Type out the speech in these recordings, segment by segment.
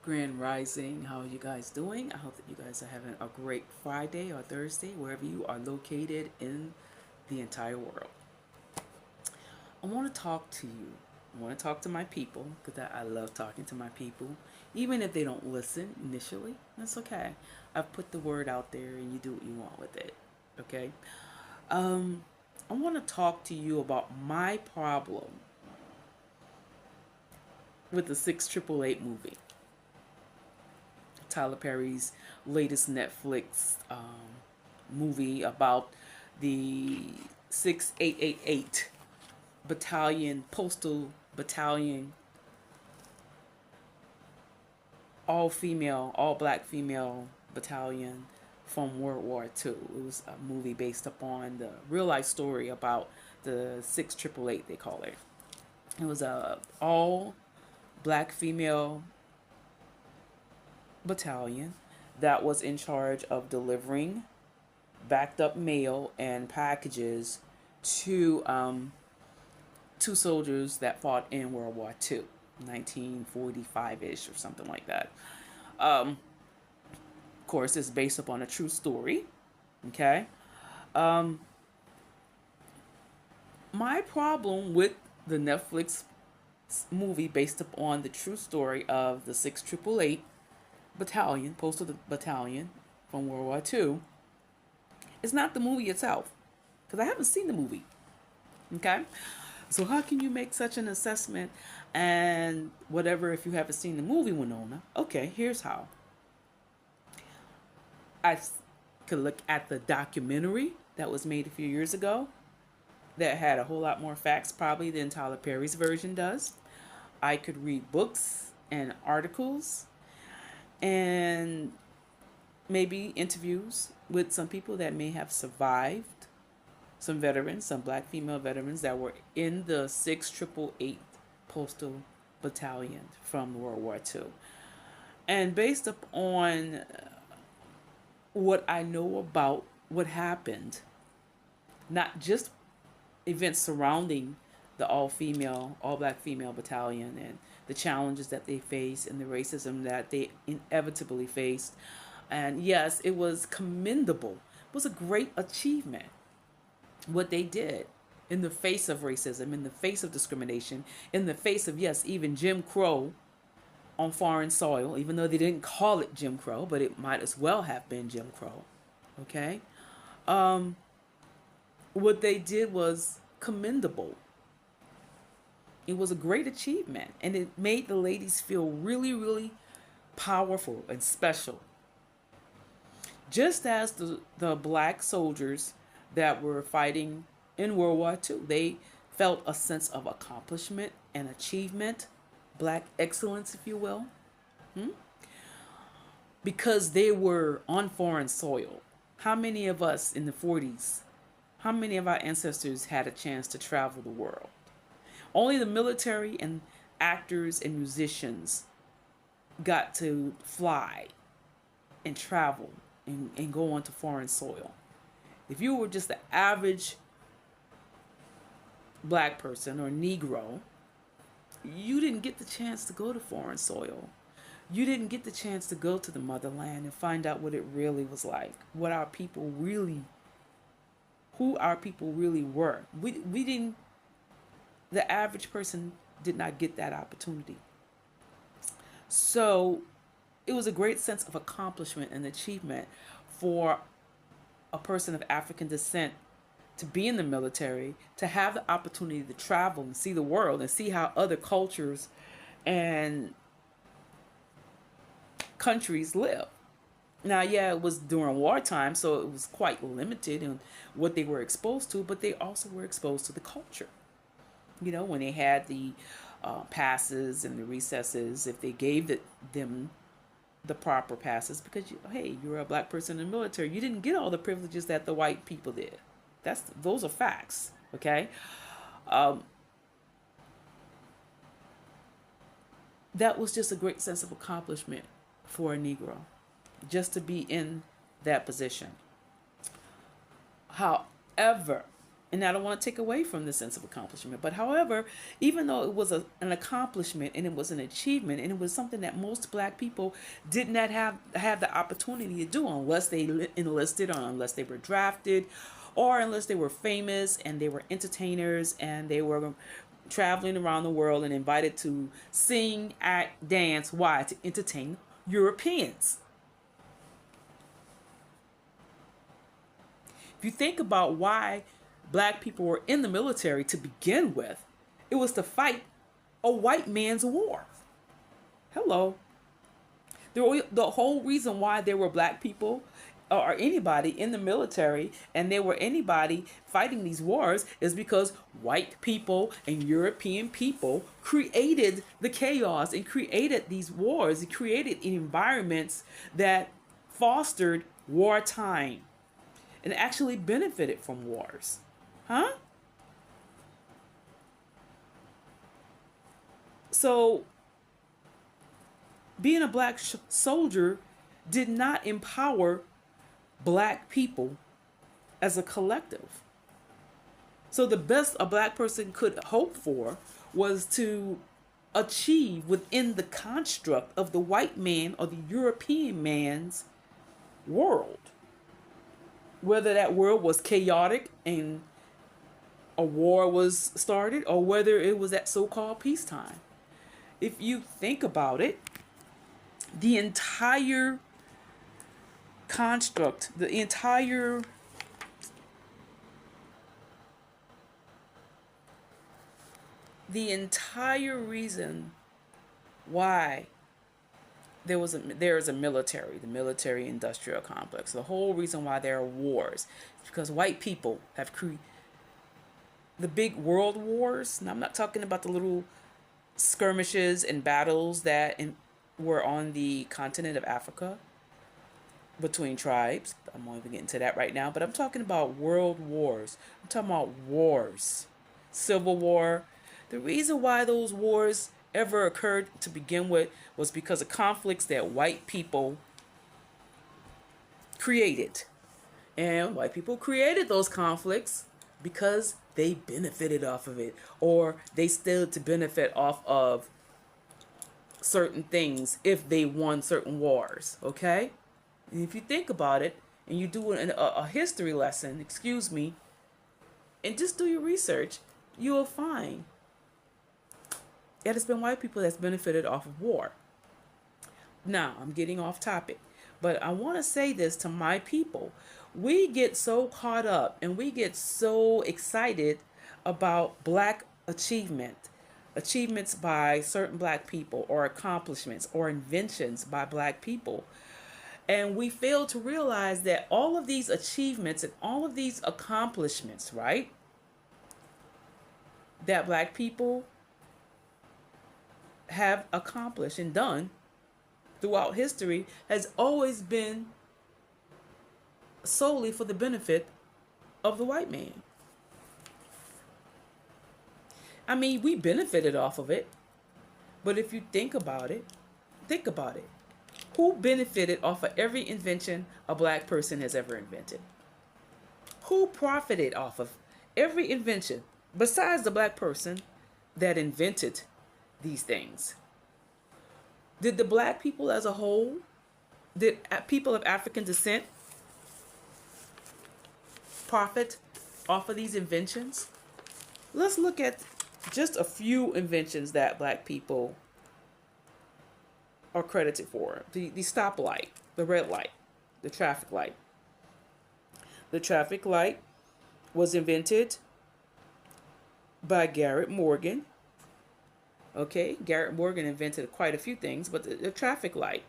Grand Rising. How are you guys doing? I hope that you guys are having a great Friday or Thursday, wherever you are located in the entire world. I want to talk to you. I want to talk to my people because I love talking to my people. Even if they don't listen initially, that's okay. I've put the word out there and you do what you want with it. Okay? Um, I want to talk to you about my problem with the 6888 movie. Tyler Perry's latest Netflix movie about the 6888 battalion, postal battalion, all female, all black female battalion from World War II. It was a movie based upon the real life story about the 6888, they call it. It was a all black female battalion that was in charge of delivering backed up mail and packages to two soldiers that fought in World War II, 1945-ish or something like that. Of course, it's based upon a true story. Okay. Um, my problem with the Netflix movie based upon the true story of the 6888 battalion, postal battalion from World War II, is not the movie itself. Because I haven't seen the movie. Okay? So how can you make such an assessment and whatever if you haven't seen the movie, Winona? Okay, here's how. I could look at the documentary that was made a few years ago that had a whole lot more facts probably than Tyler Perry's version does. I could read books and articles and maybe interviews with some people that may have survived, some veterans, some black female veterans that were in the 6888 Postal Battalion from World War II. And based upon what I know about what happened, not just events surrounding the all black female battalion and the challenges that they faced and the racism that they inevitably faced. And yes, it was commendable. It was a great achievement what they did in the face of racism, in the face of discrimination, in the face of, yes, even Jim Crow on foreign soil, even though they didn't call it Jim Crow, but it might as well have been Jim Crow. Okay? What they did was commendable. It was a great achievement, and it made the ladies feel really, really powerful and special. Just as the black soldiers that were fighting in World War II, they felt a sense of accomplishment and achievement, black excellence, if you will, because they were on foreign soil. How many of us in the 40s, how many of our ancestors had a chance to travel the world? Only the military and actors and musicians got to fly and travel and go onto foreign soil. If you were just the average black person or Negro, you didn't get the chance to go to foreign soil. You didn't get the chance to go to the motherland and find out what it really was like, what our people really, who our people really were. We didn't, the average person did not get that opportunity. So it was a great sense of accomplishment and achievement for a person of African descent to be in the military, to have the opportunity to travel and see the world and see how other cultures and countries live. Now, yeah, it was during wartime, so it was quite limited in what they were exposed to, but they also were exposed to the culture. You know, when they had the passes and the recesses, if they gave them the proper passes, because hey, you're a black person in the military, you didn't get all the privileges that the white people did. Those are facts. Okay, that was just a great sense of accomplishment for a Negro, just to be in that position. However, And I don't want to take away from the sense of accomplishment. But however, even though it was an accomplishment and it was an achievement and it was something that most black people did not have the opportunity to do unless they enlisted or unless they were drafted or unless they were famous and they were entertainers and they were traveling around the world and invited to sing, act, dance. Why? To entertain Europeans. If you think about why black people were in the military to begin with, it was to fight a white man's war. Hello. The whole reason why there were black people or anybody in the military and there were anybody fighting these wars is because white people and European people created the chaos and created these wars. It created environments that fostered wartime and actually benefited from wars. Huh? So, being a black soldier did not empower black people as a collective. So, the best a black person could hope for was to achieve within the construct of the white man or the European man's world. Whether that world was chaotic and a war was started or whether it was at so-called peacetime. If you think about it, the entire construct, the entire reason why there is a military, the military industrial complex. The whole reason why there are wars is because white people have created the big world wars. Now, I'm not talking about the little skirmishes and battles that were on the continent of Africa between tribes. I'm not even getting to that right now, but I'm talking about world wars. I'm talking about wars, civil war. The reason why those wars ever occurred to begin with was because of conflicts that white people created. And white people created those conflicts because they benefited off of it, or they stood to benefit off of certain things if they won certain wars, okay? And if you think about it, and you do a history lesson, and just do your research, you'll find that it's been white people that's benefited off of war. Now, I'm getting off topic, but I want to say this to my people. We get so caught up and we get so excited about black achievements by certain black people, or accomplishments or inventions by black people. And we fail to realize that all of these achievements and all of these accomplishments, right, that black people have accomplished and done throughout history has always been solely for the benefit of the white man. I mean, we benefited off of it, but if you think about it. Who benefited off of every invention a black person has ever invented? Who profited off of every invention besides the black person that invented these things? Did the black people as a whole, did people of African descent profit off of these inventions? Let's look at just a few inventions that black people are credited for. The stoplight, the red light, the traffic light. The traffic light was invented by Garrett Morgan. Okay, Garrett Morgan invented quite a few things, but the traffic light.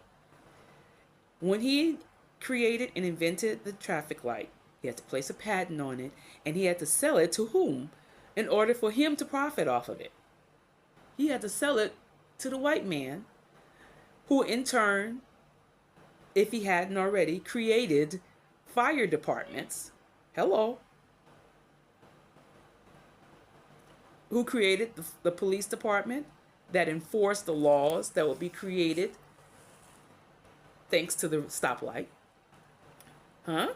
When he created and invented the traffic light, he had to place a patent on it, and he had to sell it to whom? In order for him to profit off of it. He had to sell it to the white man, who in turn, if he hadn't already, created fire departments. Hello. Who created the police department that enforced the laws that would be created thanks to the stoplight. Huh?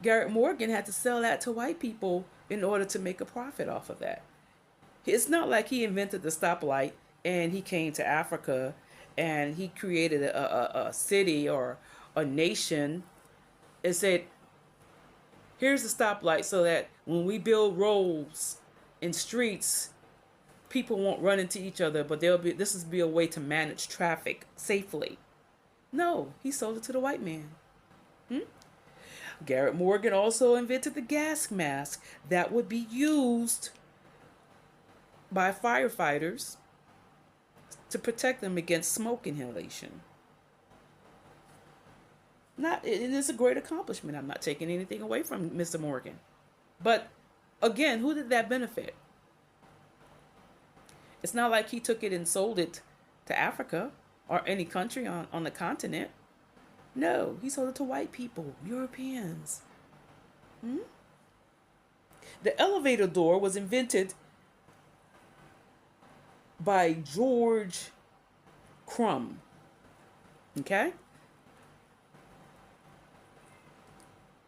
Garrett Morgan had to sell that to white people in order to make a profit off of that. It's not like he invented the stoplight and he came to Africa and he created a city or a nation and said, here's the stoplight so that when we build roads and streets, people won't run into each other, but this will be a way to manage traffic safely. No, he sold it to the white man. Garrett Morgan also invented the gas mask that would be used by firefighters to protect them against smoke inhalation. It is a great accomplishment. I'm not taking anything away from Mr. Morgan. But again, who did that benefit? It's not like he took it and sold it to Africa or any country on the continent. No, he sold it to white people, Europeans. The elevator door was invented by George Crumb. Okay?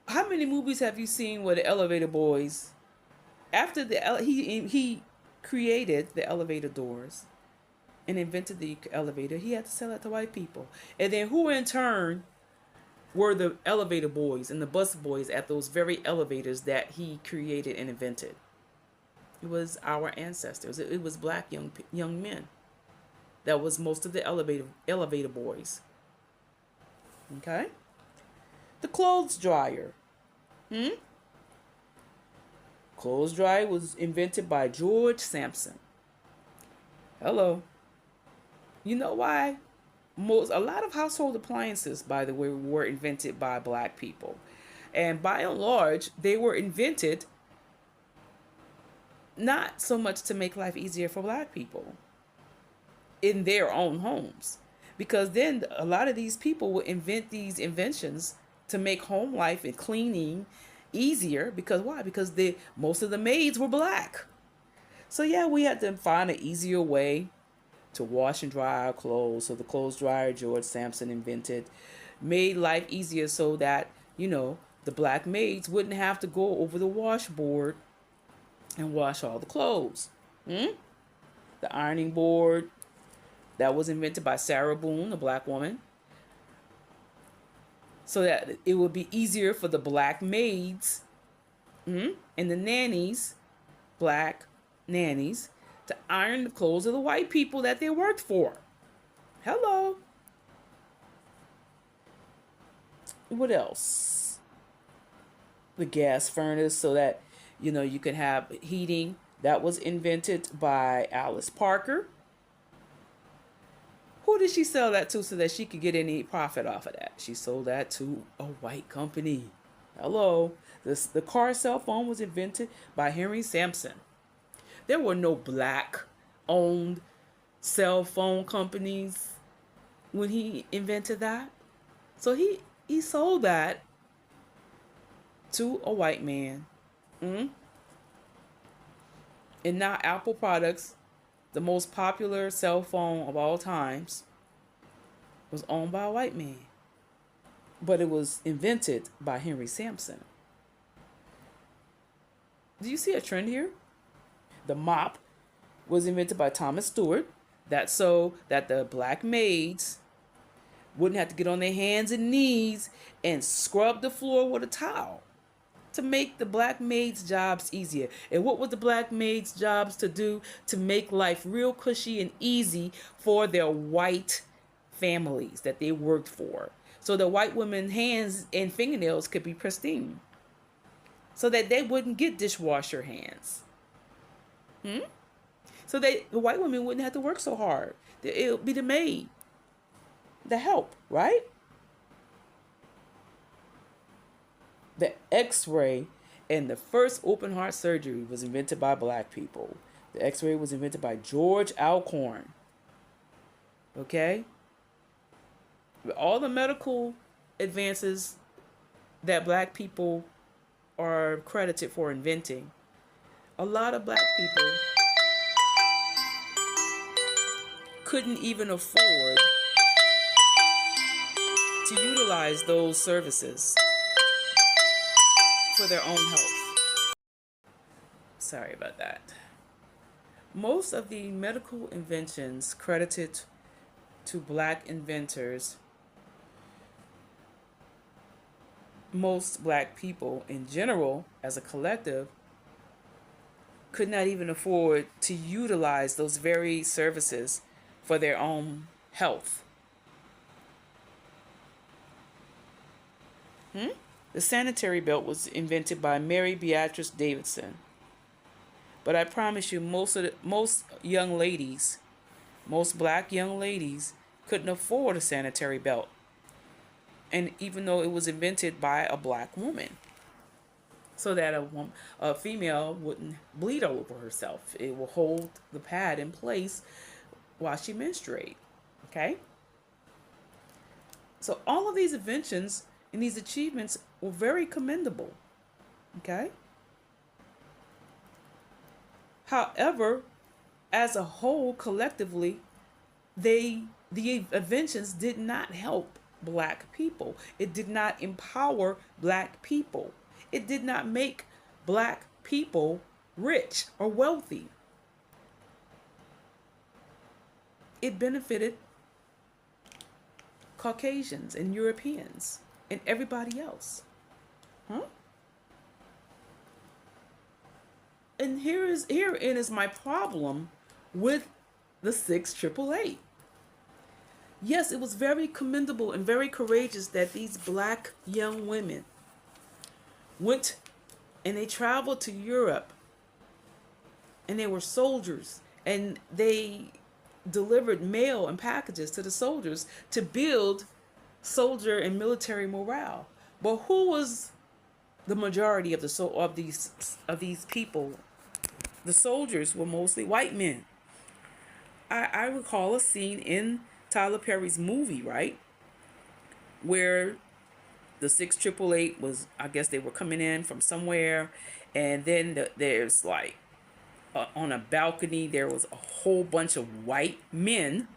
How many movies have you seen where the elevator boys, after he created the elevator doors and invented the elevator, he had to sell it to white people. And then who in turn were the elevator boys and the bus boys at those very elevators that he created and invented? It was our ancestors. It was black young men. That was most of the elevator boys. Okay? The clothes dryer. Clothes dryer was invented by George Sampson. Hello. You know why? A lot of household appliances, by the way, were invented by black people. And by and large, they were invented not so much to make life easier for black people in their own homes. Because then a lot of these people would invent these inventions to make home life and cleaning easier. Because why? Because most of the maids were black. So yeah, we had to find an easier way to wash and dry our clothes. So the clothes dryer George Sampson invented made life easier so that, the black maids wouldn't have to go over the washboard and wash all the clothes. The ironing board, that was invented by Sarah Boone, a black woman, so that it would be easier for the black maids and the nannies, black nannies, to iron the clothes of the white people that they worked for. Hello. What else? The gas furnace, so that you can have heating. That was invented by Alice Parker. Who did she sell that to so that she could get any profit off of that? She sold that to a white company. Hello. The car cell phone was invented by Henry Sampson. There were no black-owned cell phone companies when he invented that. So he sold that to a white man. And now Apple products, the most popular cell phone of all times, was owned by a white man. But it was invented by Henry Sampson. Do you see a trend here? The mop was invented by Thomas Stewart. That's so that the black maids wouldn't have to get on their hands and knees and scrub the floor with a towel, to make the black maids' jobs easier. And what were the black maids' jobs to do? To make life real cushy and easy for their white families that they worked for. So the white women's hands and fingernails could be pristine, so that they wouldn't get dishwasher hands. So the white women wouldn't have to work so hard. It would be the maid, the help, right? The X-ray and the first open heart surgery was invented by black people. The X-ray was invented by George Alcorn. Okay? All the medical advances that black people are credited for inventing, a lot of black people couldn't even afford to utilize those services for their own health. Sorry about that. Most of the medical inventions credited to black inventors, most black people in general, as a collective, could not even afford to utilize those very services for their own health. The sanitary belt was invented by Mary Beatrice Davidson. But I promise you, most young ladies, most black young ladies, couldn't afford a sanitary belt. And even though it was invented by a black woman, so that a female wouldn't bleed all over herself. It will hold the pad in place while she menstruates. Okay? So all of these inventions and these achievements were very commendable. Okay? However, as a whole, collectively, the inventions did not help black people. It did not empower black people. It did not make black people rich or wealthy. It benefited Caucasians and Europeans and everybody else. And herein is my problem with the 688. Yes, it was very commendable and very courageous that these black young women went and they traveled to Europe, and they were soldiers, and they delivered mail and packages to the soldiers to build soldier and military morale. But who was the majority of these people? The soldiers were mostly white men. I recall a scene in Tyler Perry's movie, right, where the 6888 was, I guess they were coming in from somewhere, and then there's like on a balcony there was a whole bunch of white men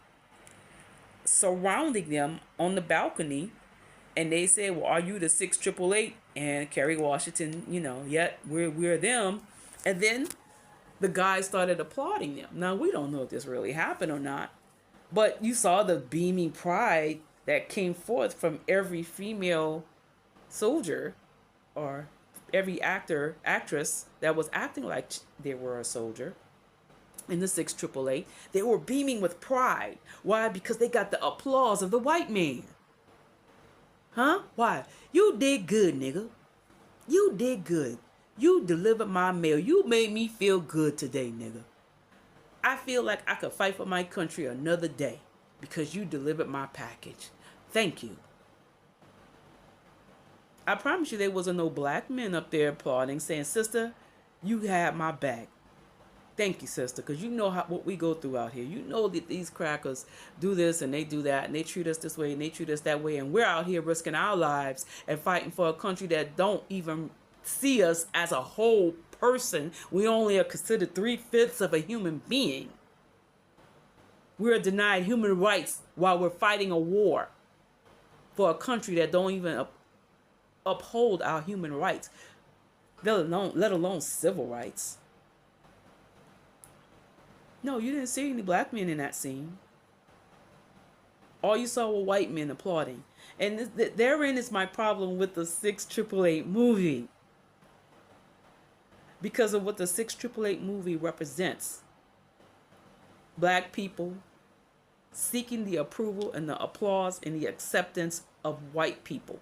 surrounding them on the balcony, and they said, well, are you the 6888? And Kerry Washington, we're them. And then the guys started applauding them. Now, we don't know if this really happened or not, but you saw the beaming pride that came forth from every female soldier or every actress that was acting like they were a soldier in the 6888. They were beaming with pride. Why? Because they got the applause of the white man. Why? You did good, nigga. You did good. You delivered my mail. You made me feel good today, nigga. I feel like I could fight for my country another day because you delivered my package. Thank you. I promise you there wasn't no black men up there applauding, saying, sister, you had my back. Thank you, sister, because you know what we go through out here. You know that these crackers do this and they do that, and they treat us this way and they treat us that way, and we're out here risking our lives and fighting for a country that don't even see us as a whole person. We only are considered 3/5 of a human being. We're denied human rights while we're fighting a war for a country that don't even uphold our human rights, let alone civil rights. No, you didn't see any black men in that scene. All you saw were white men applauding. And therein is my problem with the 6888 movie. Because of what the 6888 movie represents. Black people seeking the approval and the applause and the acceptance of white people.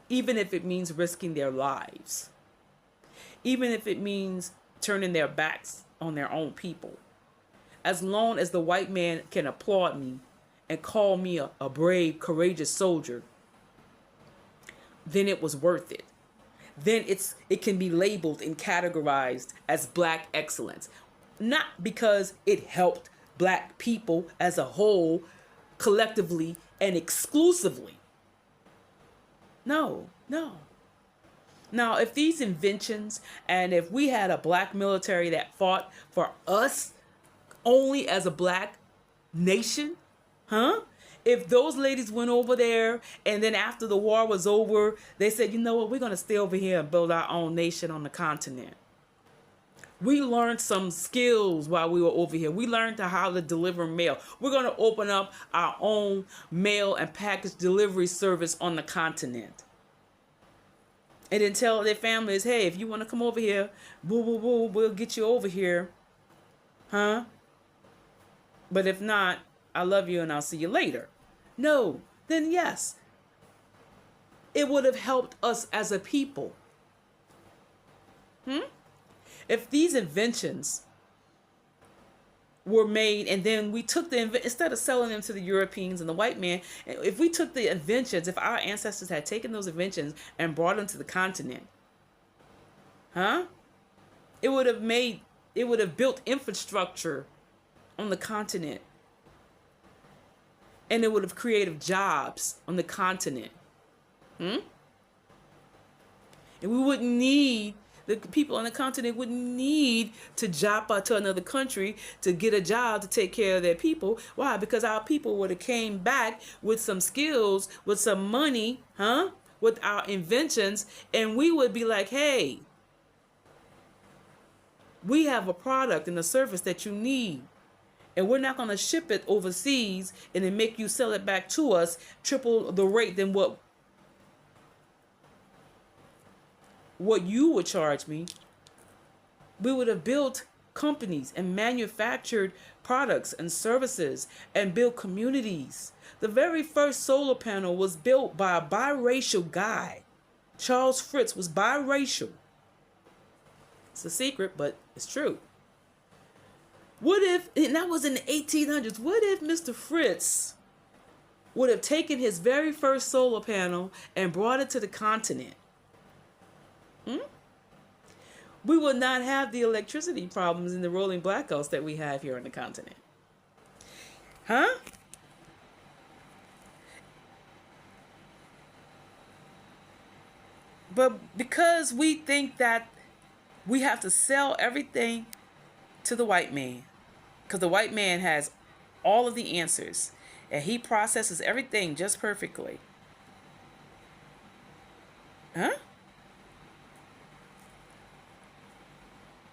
Even if it means risking their lives. Even if it means turning their backs on their own people. As long as the white man can applaud me and call me a brave, courageous soldier, then it was worth it. Then it can be labeled and categorized as black excellence. Not because it helped black people as a whole, collectively and exclusively. No. Now, if these inventions, and if we had a black military that fought for us only as a black nation, if those ladies went over there and then after the war was over, they said, you know what, we're going to stay over here and build our own nation on the continent. We learned some skills while we were over here. We learned how to deliver mail. We're going to open up our own mail and package delivery service on the continent. And then tell their families, hey, if you want to come over here, we'll get you over here. Huh? But if not, I love you and I'll see you later. No, then yes. It would have helped us as a people. If these inventions were made and then we took instead of selling them to the Europeans and the white man, if we took the inventions, if our ancestors had taken those inventions and brought them to the continent, it would have built infrastructure on the continent, and it would have created jobs on the continent. And we wouldn't need, the people on the continent wouldn't need to jump out to another country to get a job to take care of their people. Why? Because our people would have came back with some skills, with some money, with our inventions, and we would be like, hey, we have a product and a service that you need. And we're not going to ship it overseas and then make you sell it back to us triple the rate than what you would charge me. We would have built companies and manufactured products and services and built communities. The very first solar panel was built by a biracial guy. Charles Fritz was biracial. It's a secret, but it's true. What if, and that was in the 1800s, what if Mr. Fritz would have taken his very first solar panel and brought it to the continent? We would not have the electricity problems and the rolling blackouts that we have here on the continent. But because we think that we have to sell everything to the white man, because the white man has all of the answers and he processes everything just perfectly. And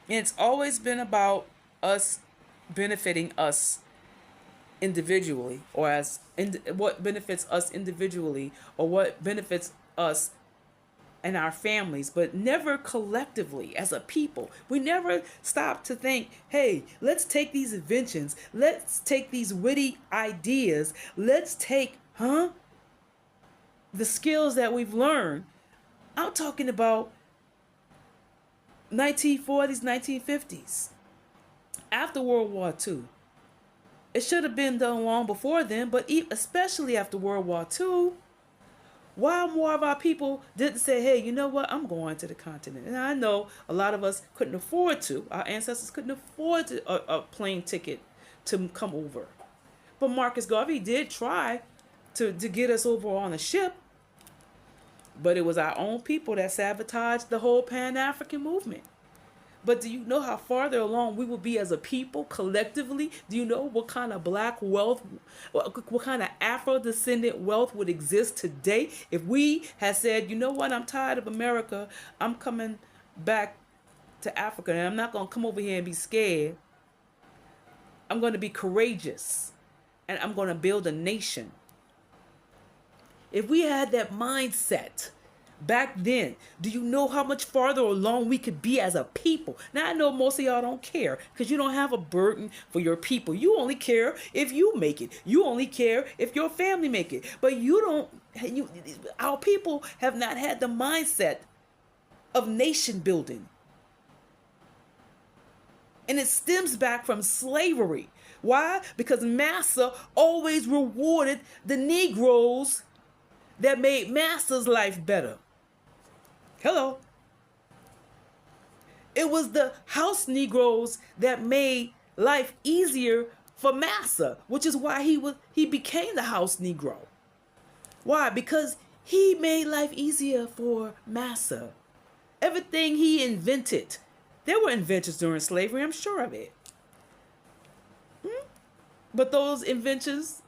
it's always been about us benefiting us individually, or what benefits us individually, or what benefits us and our families, but never collectively as a people. We never stop to think, hey, let's take these inventions, let's take these witty ideas, let's take the skills that we've learned. I'm talking about 1940s, 1950s, after World War II. It should have been done long before then, but especially after World War II, why more of our people didn't say, hey, you know what, I'm going to the continent. And I know a lot of us couldn't afford to. Our ancestors couldn't afford a plane ticket to come over. But Marcus Garvey did try to get us over on a ship. But it was our own people that sabotaged the whole Pan-African movement. But do you know how farther along we will be as a people collectively? Do you know what kind of black wealth, what kind of Afro-descendant wealth would exist today if we had said, you know what, I'm tired of America, I'm coming back to Africa, and I'm not going to come over here and be scared. I'm going to be courageous, and I'm going to build a nation. If we had that mindset back then, do you know how much farther along we could be as a people? Now, I know most of y'all don't care because you don't have a burden for your people. You only care if you make it. You only care if your family make it. But our people have not had the mindset of nation building. And it stems back from slavery. Why? Because Massa always rewarded the Negroes that made Massa's life better. Hello. It was the house Negroes that made life easier for Massa, which is why he became the house Negro. Why? Because he made life easier for Massa. Everything he invented. There were inventions during slavery, I'm sure of it. But those inventions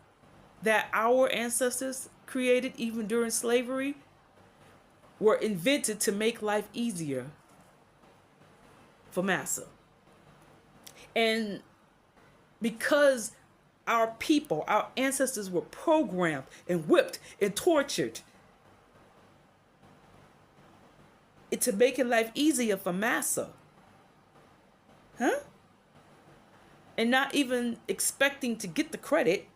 that our ancestors created even during slavery were invented to make life easier for Massa. And because our people, our ancestors were programmed and whipped and tortured to make life easier for massa. Huh? And not even expecting to get the credit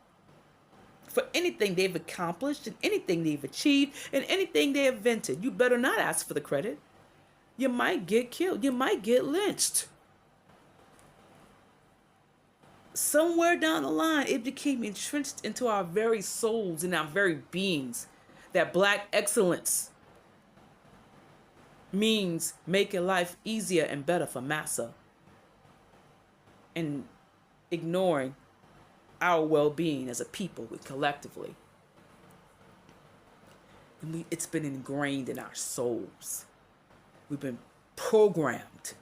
for anything they've accomplished and anything they've achieved and anything they invented. You better not ask for the credit. You might get killed. You might get lynched. Somewhere down the line, it became entrenched into our very souls and our very beings that black excellence means making life easier and better for massa and ignoring our well-being as a people collectively. And it's been ingrained in our souls. We've been programmed.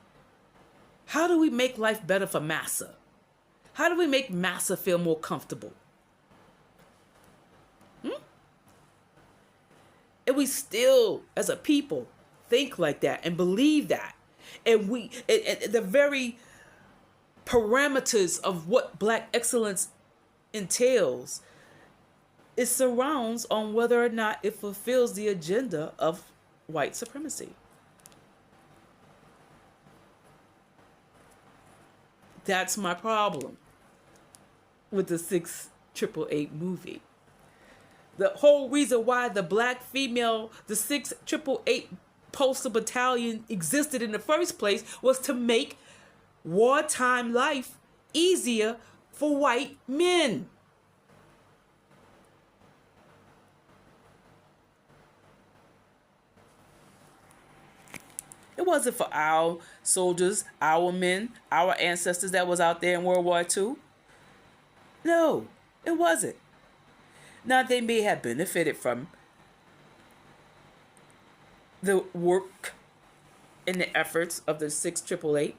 How do we make life better for massa? How do we make massa feel more comfortable? And we still, as a people, think like that and believe that. And the very parameters of what black excellence entails, it surrounds on whether or not it fulfills the agenda of white supremacy. That's my problem with the 688 movie. The whole reason why the black female, the 688 Postal Battalion existed in the first place was to make wartime life easier for white men. It wasn't for our soldiers, our men, our ancestors that was out there in World War II. No, it wasn't. Now, they may have benefited from the work and the efforts of the 688.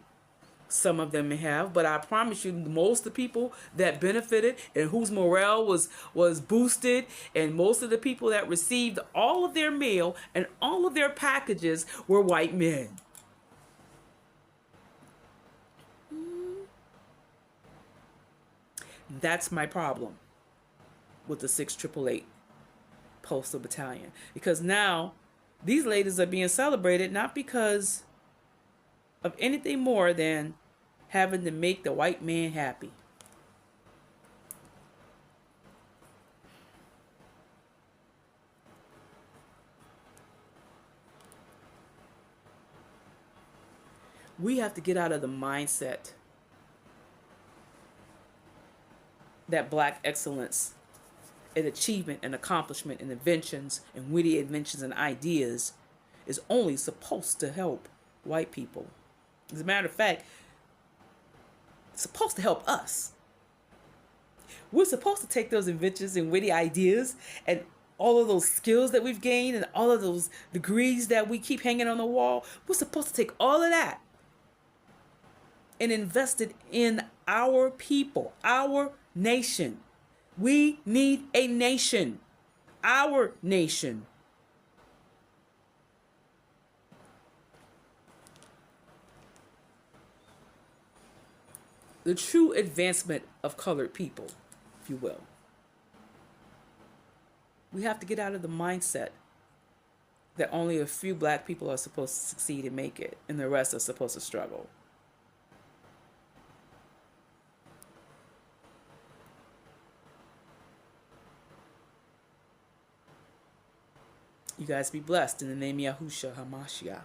Some of them may have, but I promise you, most of the people that benefited and whose morale was boosted, and most of the people that received all of their mail and all of their packages were white men. That's my problem with the 688 Postal Battalion, because now these ladies are being celebrated not because of anything more than having to make the white man happy. We have to get out of the mindset that black excellence and achievement and accomplishment and inventions and witty inventions and ideas is only supposed to help white people. As a matter of fact, it's supposed to help us. We're supposed to take those inventions and witty ideas and all of those skills that we've gained and all of those degrees that we keep hanging on the wall. We're supposed to take all of that and invest it in our people, our nation. We need a nation, our nation. The true advancement of colored people, if you will. We have to get out of the mindset that only a few black people are supposed to succeed and make it, and the rest are supposed to struggle. You guys be blessed in the name of Yahushua HaMashiach.